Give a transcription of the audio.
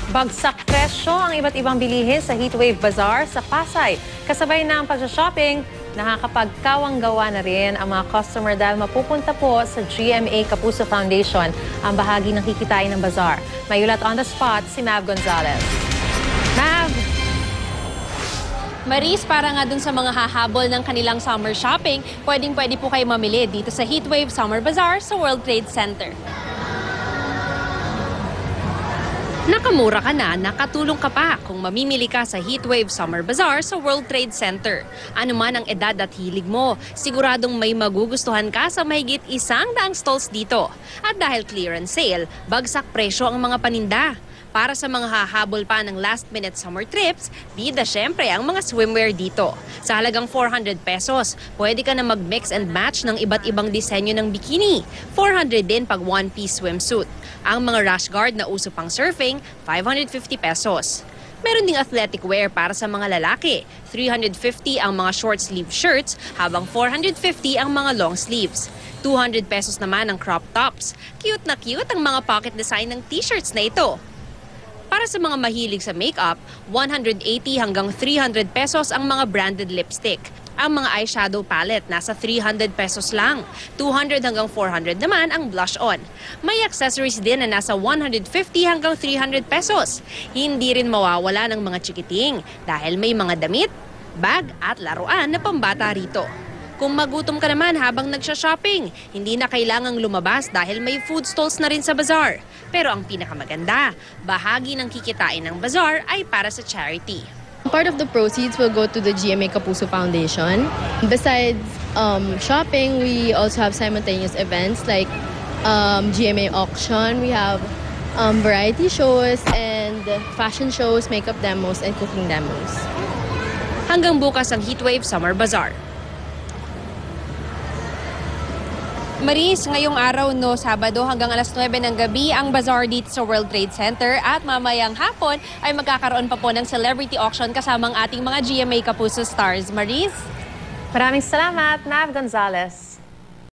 Bagsak presyo ang iba't ibang bilihin sa Heatwave Bazaar sa Pasay. Kasabay ng pag-shopping, nakakapagkawang-gawa na rin ang mga customer dahil mapupunta po sa GMA Kapuso Foundation ang bahagi ng kikitain ng bazaar. May ulat on the spot si Mav Gonzalez. Mav! Maris, para nga dun sa mga hahabol ng kanilang summer shopping, pwedeng-pwede po kayo mamili dito sa Heatwave Summer Bazaar sa World Trade Center. Nakamura ka na, nakatulong ka pa kung mamimili ka sa Heatwave Summer Bazaar sa World Trade Center. Ano man ang edad at hilig mo, siguradong may magugustuhan ka sa mahigit 100 stalls dito. At dahil clearance sale, bagsak presyo ang mga paninda. Para sa mga hahabol pa ng last-minute summer trips, bida syempre ang mga swimwear dito. Sa halagang 400 pesos, pwede ka na mag-mix and match ng iba't ibang disenyo ng bikini. 400 din pag one-piece swimsuit. Ang mga rash guard na uso pang surfing, 550 pesos. Meron ding athletic wear para sa mga lalaki. 350 ang mga short sleeve shirts, habang 450 ang mga long sleeves. 200 pesos naman ang crop tops. Cute na cute ang mga pocket design ng t-shirts na ito. Para sa mga mahilig sa makeup, 180 hanggang 300 pesos ang mga branded lipstick. Ang mga eyeshadow palette nasa 300 pesos lang. 200 hanggang 400 naman ang blush on. May accessories din na nasa 150 hanggang 300 pesos. Hindi rin mawawala ng mga chikiting dahil may mga damit, bag at laruan na pambata rito. Kung magutom ka naman habang nagsha-shopping, hindi na kailangang lumabas dahil may food stalls na rin sa bazaar. Pero ang pinakamaganda, bahagi ng kikitain ng bazaar ay para sa charity. Part of the proceeds will go to the GMA Kapuso Foundation. Besides shopping, we also have simultaneous events like GMA auction. We have variety shows and fashion shows, makeup demos, and cooking demos. Hanggang bukas ang Heatwave Summer Bazaar. Maris, ngayong araw Sabado hanggang alas 9 ng gabi ang bazaar dito sa World Trade Center at mamayang hapon ay magkakaroon pa po ng celebrity auction kasama ang ating mga GMA Kapuso stars. Maris? Maraming salamat, Mav Gonzalez.